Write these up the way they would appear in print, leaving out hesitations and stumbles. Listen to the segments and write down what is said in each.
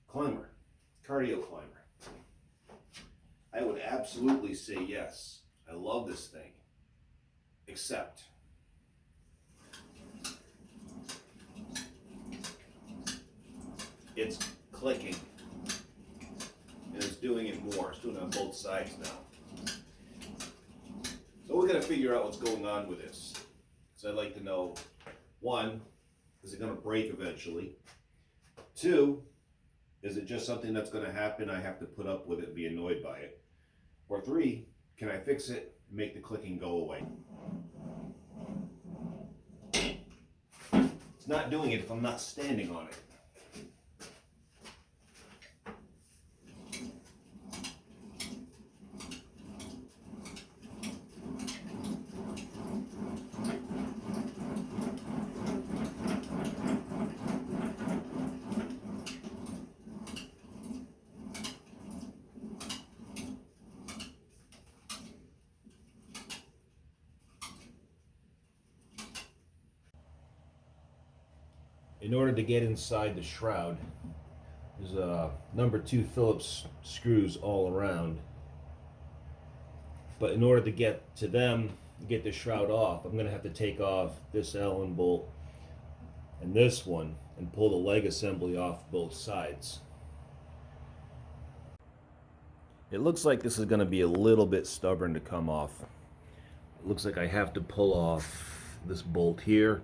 climber, cardio climber? I would absolutely say yes. I love this thing. Except it's clicking. And it's doing it more. It's doing it on both sides now. So we're going to figure out what's going on with this. So I'd like to know, one, is it going to break eventually? Two, is it just something that's going to happen? I have to put up with it and be annoyed by it. Or three, can I fix it and make the clicking go away? It's not doing it if I'm not standing on it. In order to get inside the shroud, there's a number 2 Phillips screws all around. But in order to get to them, get the shroud off, I'm going to have to take off this Allen bolt and this one and pull the leg assembly off both sides. It looks like this is going to be a little bit stubborn to come off. It looks like I have to pull off this bolt here.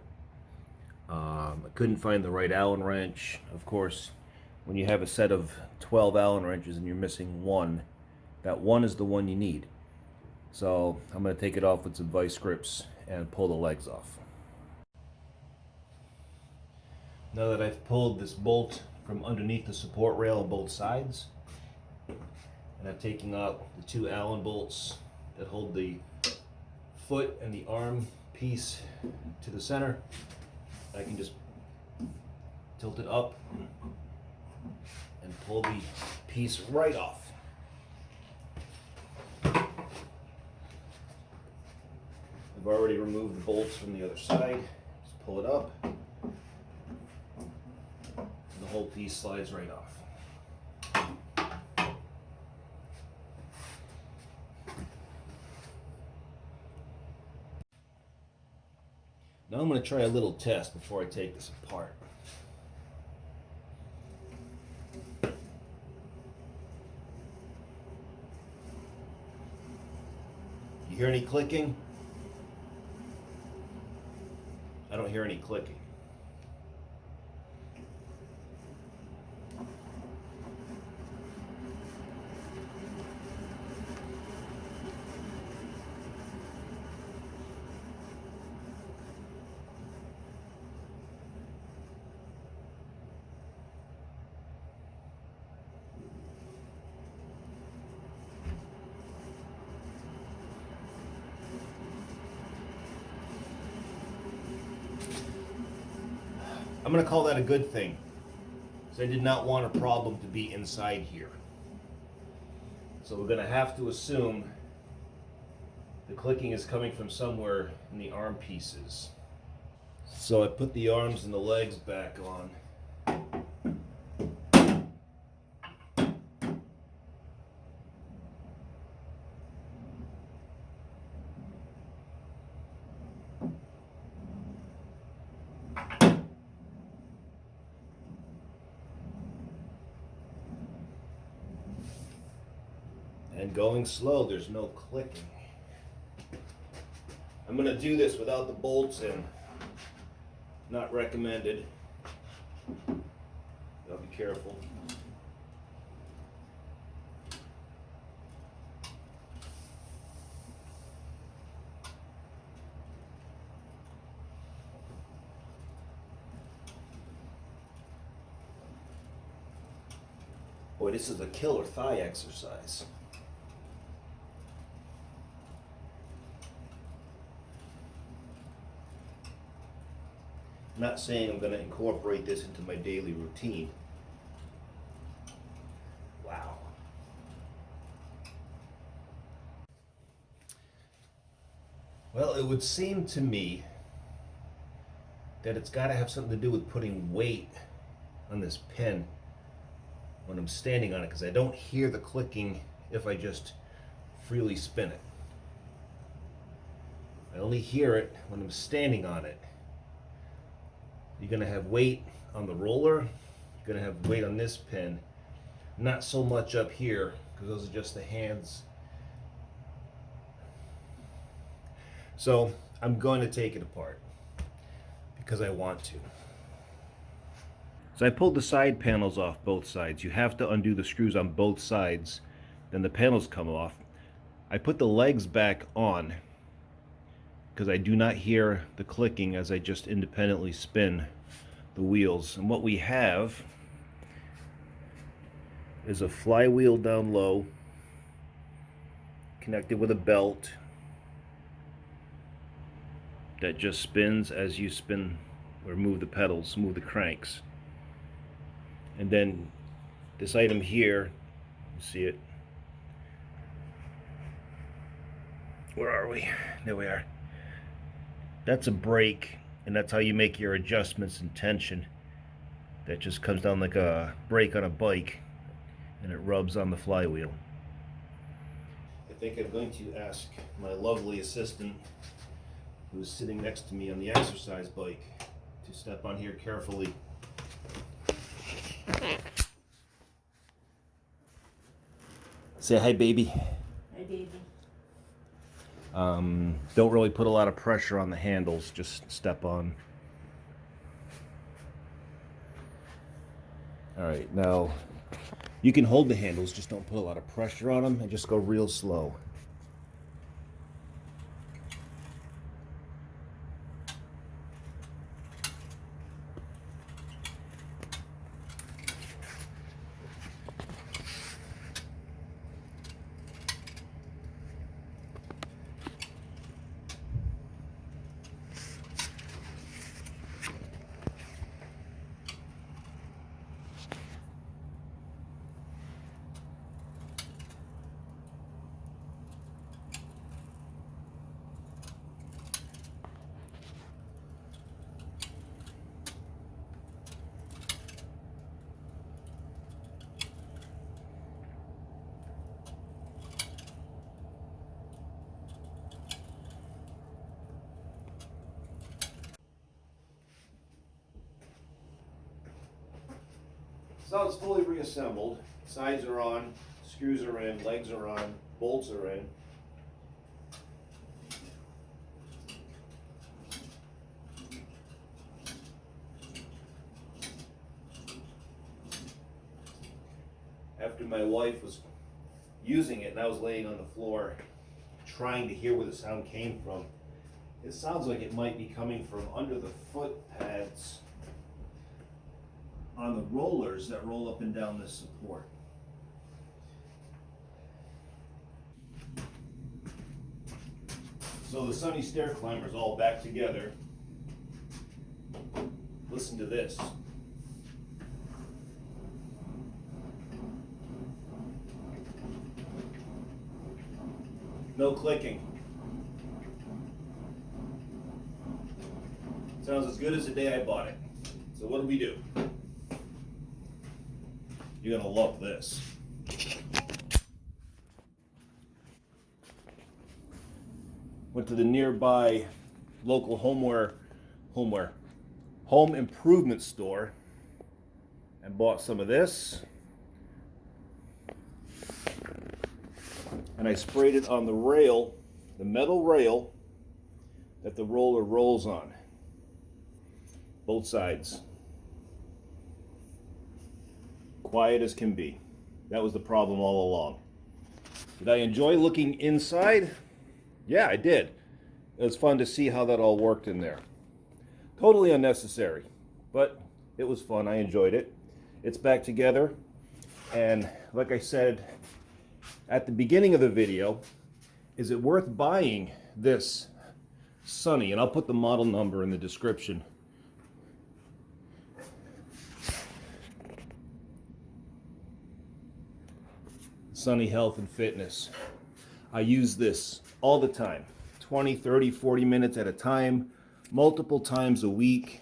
I couldn't find the right Allen wrench. Of course, when you have a set of 12 Allen wrenches and you're missing one, that one is the one you need. So I'm going to take it off with some vice grips and pull the legs off. Now that I've pulled this bolt from underneath the support rail on both sides, and I'm taking out the 2 Allen bolts that hold the foot and the arm piece to the center, I can just tilt it up and pull the piece right off. I've already removed the bolts from the other side. Just pull it up, and the whole piece slides right off. Now I'm going to try a little test before I take this apart. You hear any clicking? I don't hear any clicking. I'm going to call that a good thing, because I did not want a problem to be inside here. So we're going to have to assume the clicking is coming from somewhere in the arm pieces. So I put the arms and the legs back on. And going slow, there's no clicking. I'm going to do this without the bolts in. Not recommended. I'll be careful. Boy, this is a killer thigh exercise. I'm not saying I'm going to incorporate this into my daily routine. Wow. Well, it would seem to me that it's got to have something to do with putting weight on this pin when I'm standing on it, because I don't hear the clicking if I just freely spin it. I only hear it when I'm standing on it. You're going to have weight on the roller, you're going to have weight on this pin, not so much up here, because those are just the hands. So I'm going to take it apart because I want to. So I pulled the side panels off both sides. You have to undo the screws on both sides, then the panels come off. I put the legs back on because I do not hear the clicking as I just independently spin the wheels. And what we have is a flywheel down low connected with a belt that just spins as you spin or move the pedals, move the cranks. And then this item here, you see it? Where are we? There we are. That's a brake, and that's how you make your adjustments and tension. That just comes down like a brake on a bike, and it rubs on the flywheel. I think I'm going to ask my lovely assistant, who's sitting next to me on the exercise bike, to step on here carefully. Say hi, baby. Hi, baby. Don't really put a lot of pressure on the handles, just step on. Alright, now you can hold the handles, just don't put a lot of pressure on them and just go real slow. So it's fully reassembled. Sides are on, screws are in, legs are on, bolts are in. After my wife was using it and I was laying on the floor trying to hear where the sound came from, it sounds like it might be coming from under the foot pads on the rollers that roll up and down this support. So the Sunny Stair Climber is all back together. Listen to this. No clicking. Sounds as good as the day I bought it. So what do? You're gonna love this. Went to the nearby local home improvement store and bought some of this. And I sprayed it on the rail, the metal rail that the roller rolls on. Both sides. Quiet as can be. That was the problem all along. Did I enjoy looking inside? Yeah, I did. It was fun to see how that all worked in there. Totally unnecessary, but it was fun. I enjoyed it. It's back together, and like I said at the beginning of the video, is it worth buying this Sunny? And I'll put the model number in the description. Sunny Health and Fitness. I use this all the time, 20, 30, 40 minutes at a time, multiple times a week.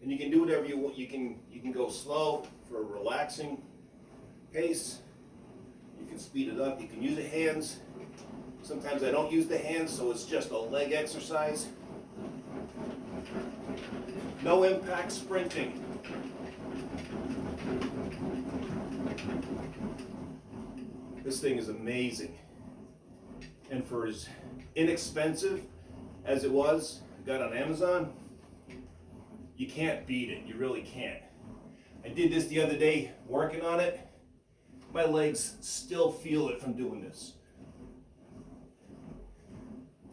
And you can do whatever you want. You can go slow for a relaxing pace. You can speed it up. You can use the hands. Sometimes I don't use the hands, so it's just a leg exercise. No impact sprinting. This thing is amazing. And for as inexpensive as it was, I got on Amazon, you can't beat it. You really can't. I did this the other day, working on it. My legs still feel it from doing this.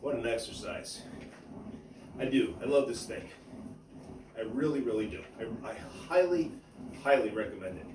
What an exercise. I do. I love this thing. I really, really do. I highly, highly recommend it.